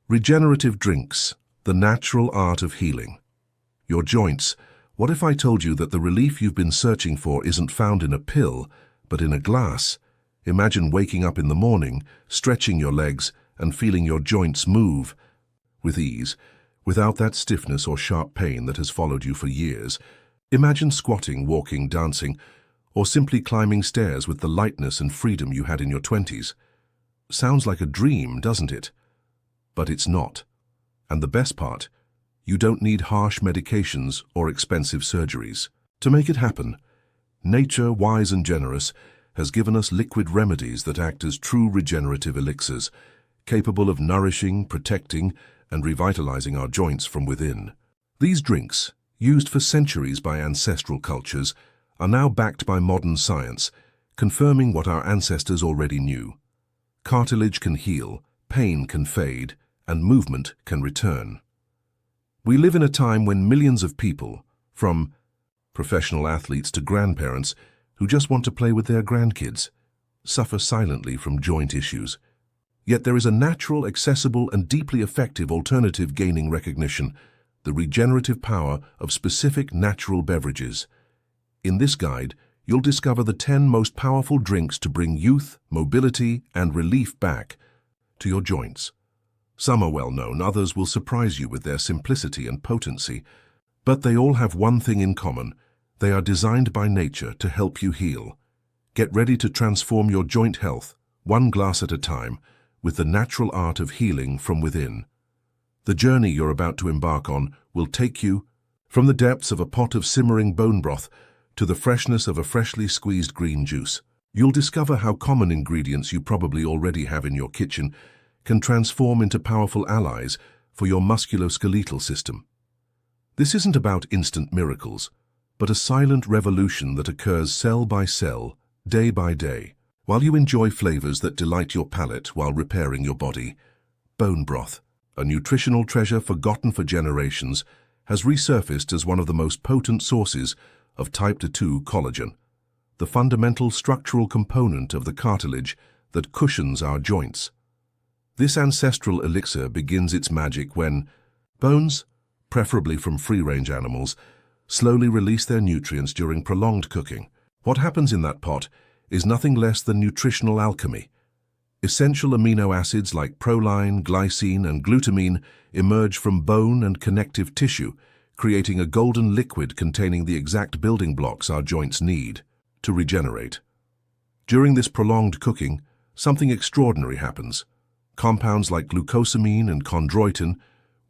Regenerative drinks, the natural art of healing. Your joints. What if I told you that the relief you've been searching for isn't found in a pill, but in a glass? Imagine waking up in the morning, stretching your legs, and feeling your joints move with ease, without that stiffness or sharp pain that has followed you for years. Imagine squatting, walking, dancing, or simply climbing stairs with the lightness and freedom you had in your 20s. Sounds like a dream, doesn't it? But it's not. And the best part, you don't need harsh medications or expensive surgeries. To make it happen, nature, wise and generous, has given us liquid remedies that act as true regenerative elixirs, capable of nourishing, protecting, and revitalizing our joints from within. These drinks, used for centuries by ancestral cultures, are now backed by modern science, confirming what our ancestors already knew. Cartilage can heal, pain can fade, and movement can return. We live in a time when millions of people, from professional athletes to grandparents who just want to play with their grandkids, suffer silently from joint issues. Yet there is a natural, accessible, and deeply effective alternative gaining recognition: the regenerative power of specific natural beverages. In this guide, you'll discover the 10 most powerful drinks to bring youth, mobility, and relief back to your joints. Some are well known, others will surprise you with their simplicity and potency, but they all have one thing in common: they are designed by nature to help you heal. Get ready to transform your joint health, one glass at a time, with the natural art of healing from within. The journey you're about to embark on will take you from the depths of a pot of simmering bone broth to the freshness of a freshly squeezed green juice. You'll discover how common ingredients you probably already have in your kitchen can transform into powerful allies for your musculoskeletal system. This isn't about instant miracles, but a silent revolution that occurs cell by cell, day by day, while you enjoy flavors that delight your palate while repairing your body. Bone broth, a nutritional treasure forgotten for generations, has resurfaced as one of the most potent sources of type 2 collagen, the fundamental structural component of the cartilage that cushions our joints. This ancestral elixir begins its magic when bones, preferably from free-range animals, slowly release their nutrients during prolonged cooking. What happens in that pot is nothing less than nutritional alchemy. Essential amino acids like proline, glycine, and glutamine emerge from bone and connective tissue, creating a golden liquid containing the exact building blocks our joints need to regenerate. During this prolonged cooking, something extraordinary happens. Compounds like glucosamine and chondroitin,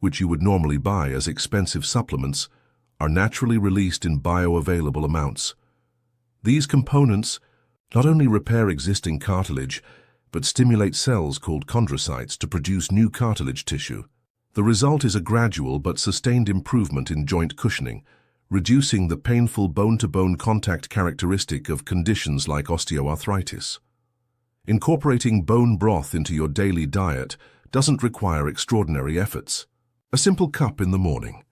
which you would normally buy as expensive supplements, are naturally released in bioavailable amounts. These components not only repair existing cartilage, but stimulate cells called chondrocytes to produce new cartilage tissue. The result is a gradual but sustained improvement in joint cushioning, reducing the painful bone-to-bone contact characteristic of conditions like osteoarthritis. Incorporating bone broth into your daily diet doesn't require extraordinary efforts. A simple cup in the morning,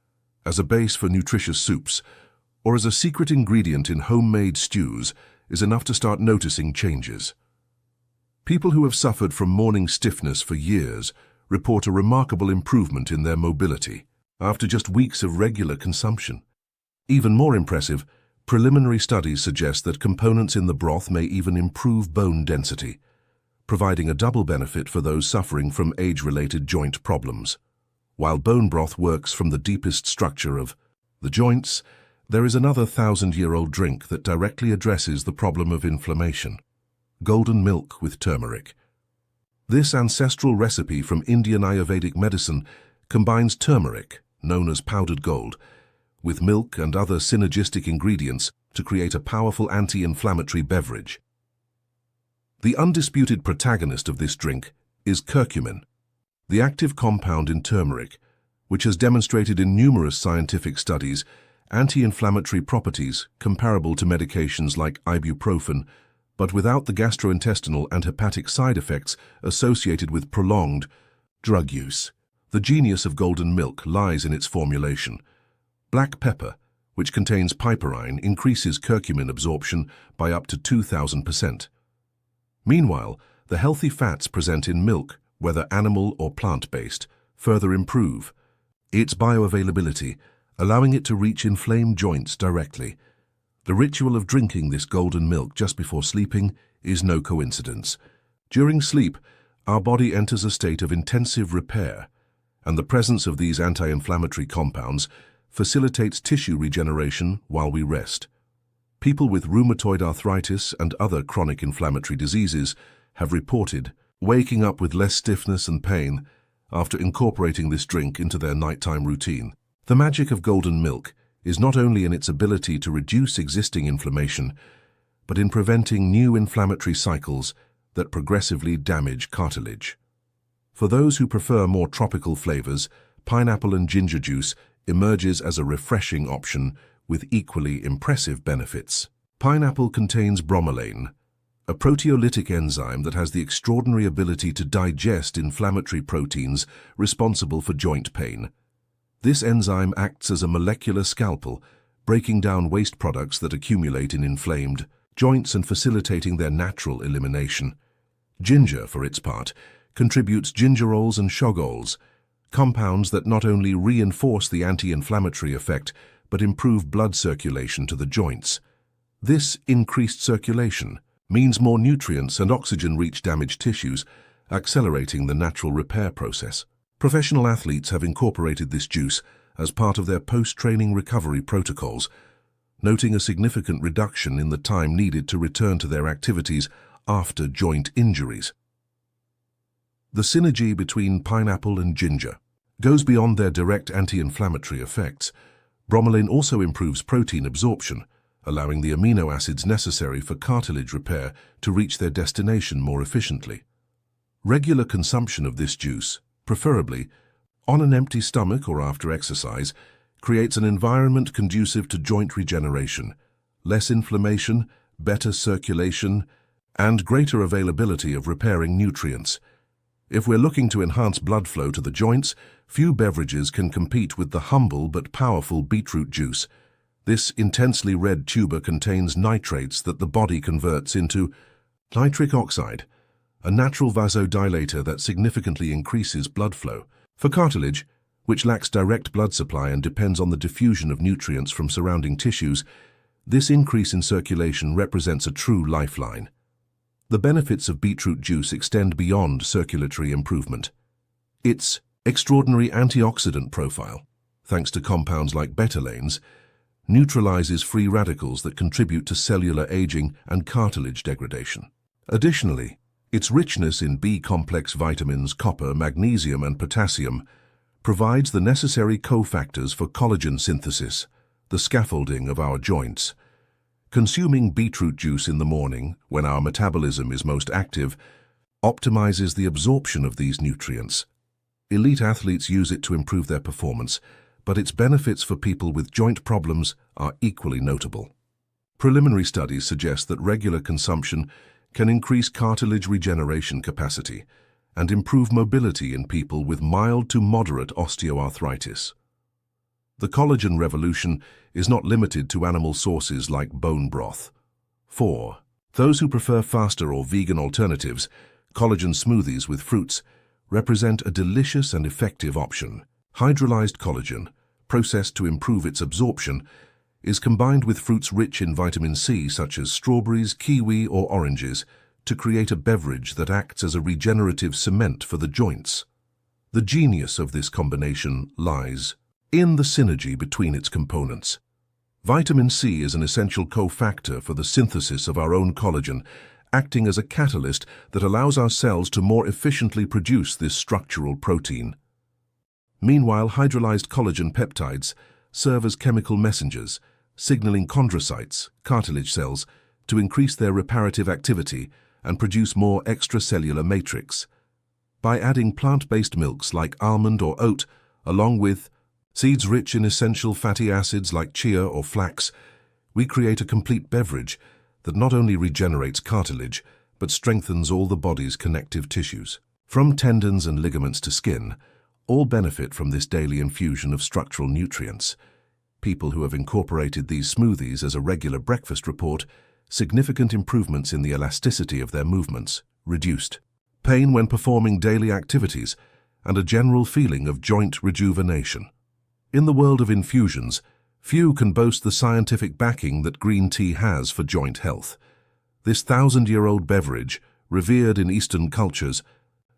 as a base for nutritious soups, or as a secret ingredient in homemade stews, is enough to start noticing changes. People who have suffered from morning stiffness for years report a remarkable improvement in their mobility after just weeks of regular consumption. Even more impressive, preliminary studies suggest that components in the broth may even improve bone density, providing a double benefit for those suffering from age-related joint problems. While bone broth works from the deepest structure of the joints, there is another 1,000-year-old drink that directly addresses the problem of inflammation: golden milk with turmeric. This ancestral recipe from Indian Ayurvedic medicine combines turmeric, known as powdered gold, with milk and other synergistic ingredients to create a powerful anti-inflammatory beverage. The undisputed protagonist of this drink is curcumin, the active compound in turmeric, which has demonstrated in numerous scientific studies anti-inflammatory properties comparable to medications like ibuprofen, but without the gastrointestinal and hepatic side effects associated with prolonged drug use. The genius of golden milk lies in its formulation. Black pepper, which contains piperine, increases curcumin absorption by up to 2,000%. Meanwhile, the healthy fats present in milk, whether animal or plant-based, further improve its bioavailability, allowing it to reach inflamed joints directly. The ritual of drinking this golden milk just before sleeping is no coincidence. During sleep, our body enters a state of intensive repair, and the presence of these anti-inflammatory compounds facilitates tissue regeneration while we rest. People with rheumatoid arthritis and other chronic inflammatory diseases have reported waking up with less stiffness and pain after incorporating this drink into their nighttime routine. The magic of golden milk is not only in its ability to reduce existing inflammation, but in preventing new inflammatory cycles that progressively damage cartilage. For those who prefer more tropical flavors, pineapple and ginger juice emerges as a refreshing option with equally impressive benefits. Pineapple contains bromelain, a proteolytic enzyme that has the extraordinary ability to digest inflammatory proteins responsible for joint pain. This enzyme acts as a molecular scalpel, breaking down waste products that accumulate in inflamed joints and facilitating their natural elimination. Ginger, for its part, contributes gingerols and shogols, compounds that not only reinforce the anti-inflammatory effect but improve blood circulation to the joints. This increased circulation means more nutrients and oxygen reach damaged tissues, accelerating the natural repair process. Professional athletes have incorporated this juice as part of their post-training recovery protocols, noting a significant reduction in the time needed to return to their activities after joint injuries. The synergy between pineapple and ginger goes beyond their direct anti-inflammatory effects. Bromelain also improves protein absorption, allowing the amino acids necessary for cartilage repair to reach their destination more efficiently. Regular consumption of this juice, preferably on an empty stomach or after exercise, creates an environment conducive to joint regeneration, less inflammation, better circulation, and greater availability of repairing nutrients. If we're looking to enhance blood flow to the joints, few beverages can compete with the humble but powerful beetroot juice. This intensely red tuber contains nitrates that the body converts into nitric oxide, a natural vasodilator that significantly increases blood flow. For cartilage, which lacks direct blood supply and depends on the diffusion of nutrients from surrounding tissues, this increase in circulation represents a true lifeline. The benefits of beetroot juice extend beyond circulatory improvement. Its extraordinary antioxidant profile, thanks to compounds like betalains, neutralizes free radicals that contribute to cellular aging and cartilage degradation. Additionally, its richness in B-complex vitamins, copper, magnesium, and potassium provides the necessary cofactors for collagen synthesis, the scaffolding of our joints. Consuming beetroot juice in the morning, when our metabolism is most active, optimizes the absorption of these nutrients. Elite athletes use it to improve their performance, but its benefits for people with joint problems are equally notable. Preliminary studies suggest that regular consumption can increase cartilage regeneration capacity and improve mobility in people with mild to moderate osteoarthritis. The collagen revolution is not limited to animal sources like bone broth. For those who prefer faster or vegan alternatives, collagen smoothies with fruits represent a delicious and effective option. Hydrolyzed collagen, processed to improve its absorption, is combined with fruits rich in vitamin C such as strawberries, kiwi, or oranges to create a beverage that acts as a regenerative cement for the joints. The genius of this combination lies in the synergy between its components. Vitamin C is an essential cofactor for the synthesis of our own collagen, acting as a catalyst that allows our cells to more efficiently produce this structural protein. Meanwhile, hydrolyzed collagen peptides serve as chemical messengers, signaling chondrocytes, cartilage cells, to increase their reparative activity and produce more extracellular matrix. By adding plant-based milks like almond or oat, along with seeds rich in essential fatty acids like chia or flax, we create a complete beverage that not only regenerates cartilage, but strengthens all the body's connective tissues. From tendons and ligaments to skin, all benefit from this daily infusion of structural nutrients. People who have incorporated these smoothies as a regular breakfast report significant improvements in the elasticity of their movements, reduced pain when performing daily activities, and a general feeling of joint rejuvenation. In the world of infusions, few can boast the scientific backing that green tea has for joint health. This thousand-year-old beverage, revered in Eastern cultures,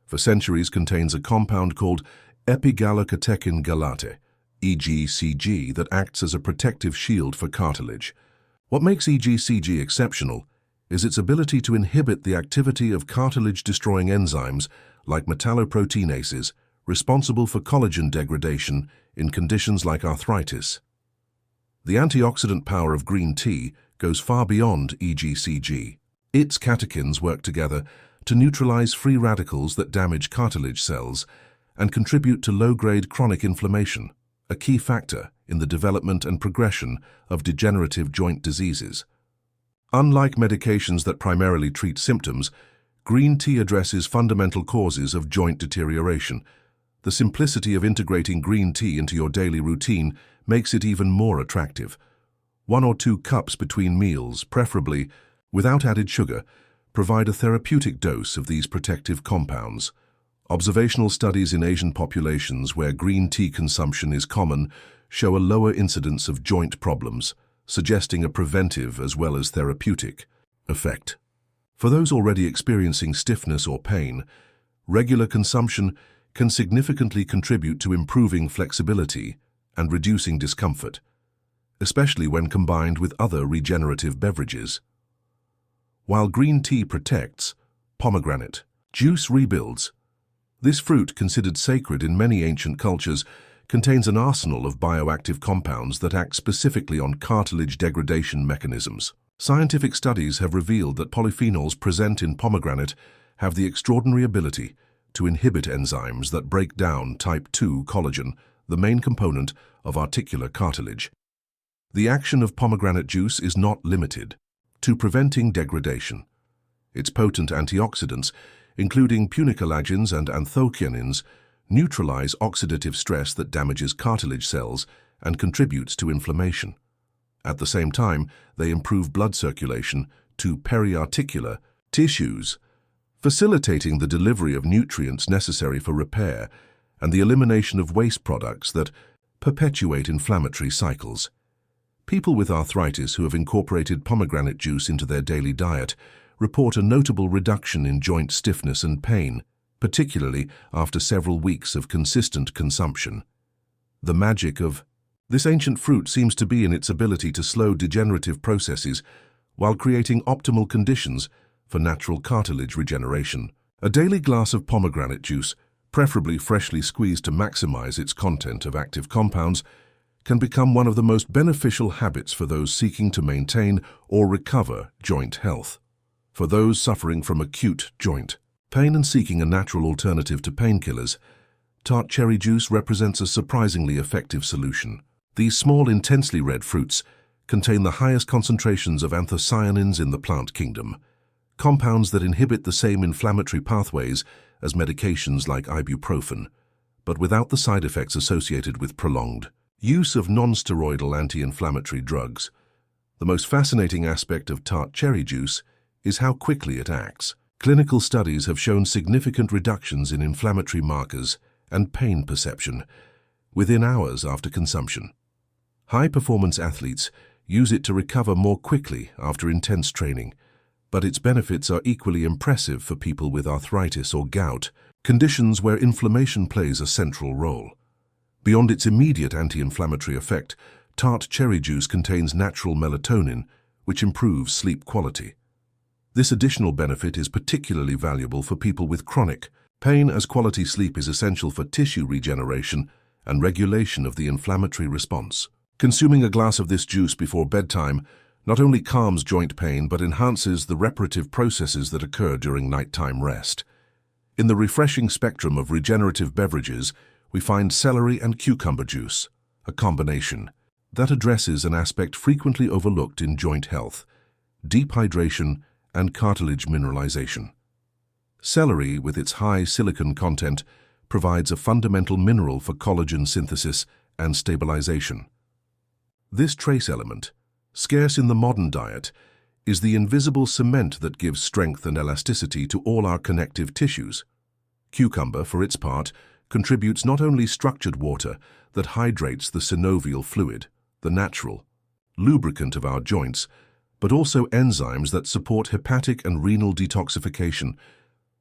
for centuries contains a compound called epigallocatechin gallate, EGCG, that acts as a protective shield for cartilage. What makes EGCG exceptional is its ability to inhibit the activity of cartilage-destroying enzymes like metalloproteinases, responsible for collagen degradation in conditions like arthritis. The antioxidant power of green tea goes far beyond EGCG. Its catechins work together to neutralize free radicals that damage cartilage cells and contribute to low-grade chronic inflammation, a key factor in the development and progression of degenerative joint diseases. Unlike medications that primarily treat symptoms, green tea addresses fundamental causes of joint deterioration. The simplicity of integrating green tea into your daily routine makes it even more attractive. 1 or 2 cups between meals, preferably without added sugar, provide a therapeutic dose of these protective compounds. Observational studies in Asian populations where green tea consumption is common show a lower incidence of joint problems, suggesting a preventive as well as therapeutic effect. For those already experiencing stiffness or pain, regular consumption can significantly contribute to improving flexibility and reducing discomfort, especially when combined with other regenerative beverages. While green tea protects, pomegranate juice rebuilds. This fruit, considered sacred in many ancient cultures, contains an arsenal of bioactive compounds that act specifically on cartilage degradation mechanisms. Scientific studies have revealed that polyphenols present in pomegranate have the extraordinary ability to inhibit enzymes that break down type 2 collagen, the main component of articular cartilage. The action of pomegranate juice is not limited to preventing degradation. Its potent antioxidants, including punicalagins and anthocyanins, neutralize oxidative stress that damages cartilage cells and contributes to inflammation. At the same time, they improve blood circulation to periarticular tissues, facilitating the delivery of nutrients necessary for repair and the elimination of waste products that perpetuate inflammatory cycles. People with arthritis who have incorporated pomegranate juice into their daily diet report a notable reduction in joint stiffness and pain, particularly after several weeks of consistent consumption. The magic of this ancient fruit seems to be in its ability to slow degenerative processes while creating optimal conditions for natural cartilage regeneration. A daily glass of pomegranate juice, preferably freshly squeezed to maximize its content of active compounds, can become one of the most beneficial habits for those seeking to maintain or recover joint health. For those suffering from acute joint pain and seeking a natural alternative to painkillers, tart cherry juice represents a surprisingly effective solution. These small, intensely red fruits contain the highest concentrations of anthocyanins in the plant kingdom, compounds that inhibit the same inflammatory pathways as medications like ibuprofen, but without the side effects associated with prolonged use of non-steroidal anti-inflammatory drugs. The most fascinating aspect of tart cherry juice is how quickly it acts. Clinical studies have shown significant reductions in inflammatory markers and pain perception within hours after consumption. High-performance athletes use it to recover more quickly after intense training, but its benefits are equally impressive for people with arthritis or gout, conditions where inflammation plays a central role. Beyond its immediate anti-inflammatory effect, tart cherry juice contains natural melatonin, which improves sleep quality. This additional benefit is particularly valuable for people with chronic pain, as quality sleep is essential for tissue regeneration and regulation of the inflammatory response. Consuming a glass of this juice before bedtime not only calms joint pain but enhances the reparative processes that occur during nighttime rest. In the refreshing spectrum of regenerative beverages, we find celery and cucumber juice, a combination that addresses an aspect frequently overlooked in joint health: deep hydration and cartilage mineralization. Celery, with its high silicon content, provides a fundamental mineral for collagen synthesis and stabilization. This trace element, scarce in the modern diet, is the invisible cement that gives strength and elasticity to all our connective tissues. Cucumber, for its part, contributes not only structured water that hydrates the synovial fluid, the natural lubricant of our joints, but also enzymes that support hepatic and renal detoxification.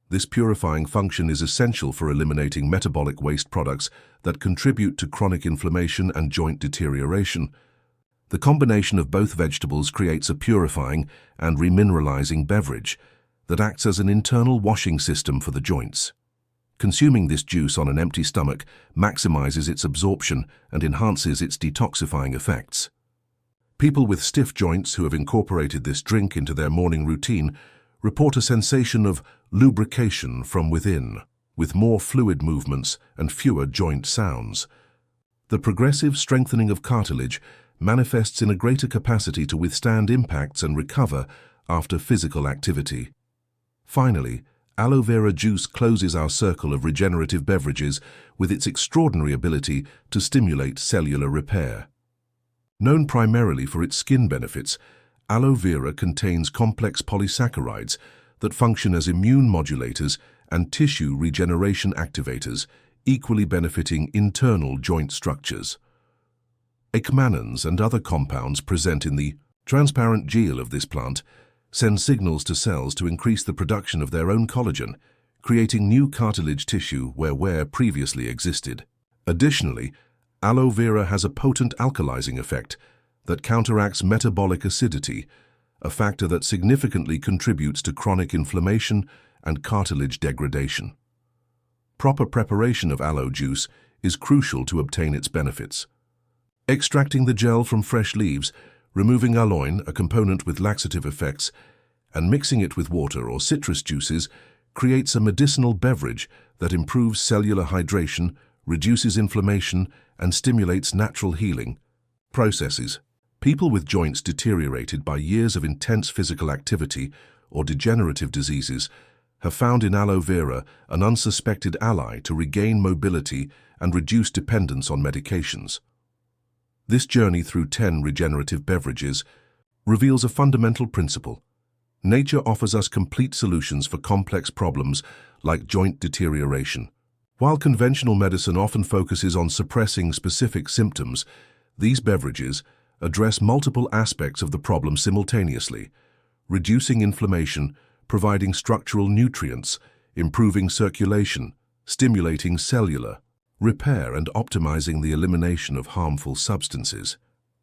This purifying function is essential for eliminating metabolic waste products that contribute to chronic inflammation and joint deterioration. The combination of both vegetables creates a purifying and remineralizing beverage that acts as an internal washing system for the joints. Consuming this juice on an empty stomach maximizes its absorption and enhances its detoxifying effects. People with stiff joints who have incorporated this drink into their morning routine report a sensation of lubrication from within, with more fluid movements and fewer joint sounds. The progressive strengthening of cartilage manifests in a greater capacity to withstand impacts and recover after physical activity. Finally, aloe vera juice closes our circle of regenerative beverages with its extraordinary ability to stimulate cellular repair. Known primarily for its skin benefits, aloe vera contains complex polysaccharides that function as immune modulators and tissue regeneration activators, equally benefiting internal joint structures. Ecmanins and other compounds present in the transparent gel of this plant send signals to cells to increase the production of their own collagen, creating new cartilage tissue where wear previously existed. Additionally, aloe vera has a potent alkalizing effect that counteracts metabolic acidity, a factor that significantly contributes to chronic inflammation and cartilage degradation. Proper preparation of aloe juice is crucial to obtain its benefits. Extracting the gel from fresh leaves, removing aloin, a component with laxative effects, and mixing it with water or citrus juices creates a medicinal beverage that improves cellular hydration, reduces inflammation, and stimulates natural healing processes. People with joints deteriorated by years of intense physical activity or degenerative diseases have found in aloe vera an unsuspected ally to regain mobility and reduce dependence on medications. This journey through 10 regenerative beverages reveals a fundamental principle. Nature offers us complete solutions for complex problems like joint deterioration. While conventional medicine often focuses on suppressing specific symptoms, these beverages address multiple aspects of the problem simultaneously, reducing inflammation, providing structural nutrients, improving circulation, stimulating cellular repair, and optimizing the elimination of harmful substances.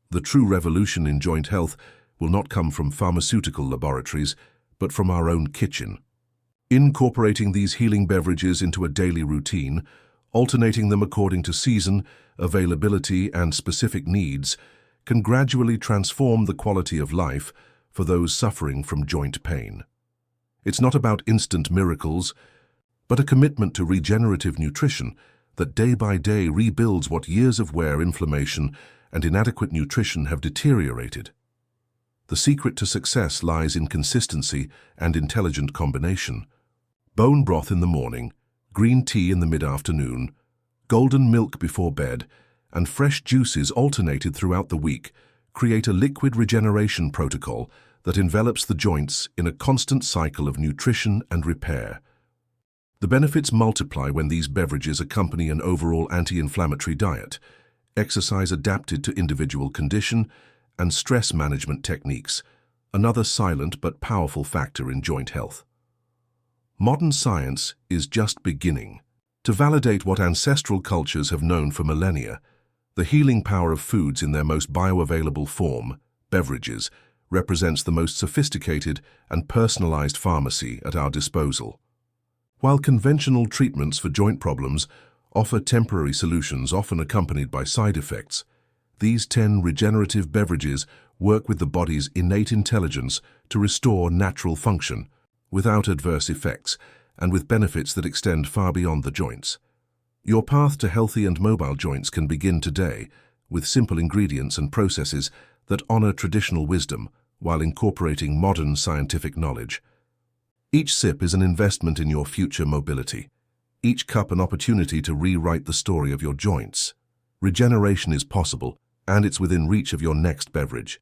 The true revolution in joint health will not come from pharmaceutical laboratories, but from our own kitchen. Incorporating these healing beverages into a daily routine, alternating them according to season, availability, and specific needs, can gradually transform the quality of life for those suffering from joint pain. It's not about instant miracles, but a commitment to regenerative nutrition that day by day rebuilds what years of wear, inflammation, and inadequate nutrition have deteriorated. The secret to success lies in consistency and intelligent combination. Bone broth in the morning, green tea in the mid-afternoon, golden milk before bed, and fresh juices alternated throughout the week create a liquid regeneration protocol that envelops the joints in a constant cycle of nutrition and repair. The benefits multiply when these beverages accompany an overall anti-inflammatory diet, exercise adapted to individual condition, and stress management techniques, another silent but powerful factor in joint health. Modern science is just beginning to validate what ancestral cultures have known for millennia. The healing power of foods in their most bioavailable form, beverages, represents the most sophisticated and personalized pharmacy at our disposal. While conventional treatments for joint problems offer temporary solutions often accompanied by side effects, these 10 regenerative beverages work with the body's innate intelligence to restore natural function without adverse effects and with benefits that extend far beyond the joints. Your path to healthy and mobile joints can begin today with simple ingredients and processes that honor traditional wisdom while incorporating modern scientific knowledge. Each sip is an investment in your future mobility. Each cup an opportunity to rewrite the story of your joints. Regeneration is possible, and it's within reach of your next beverage.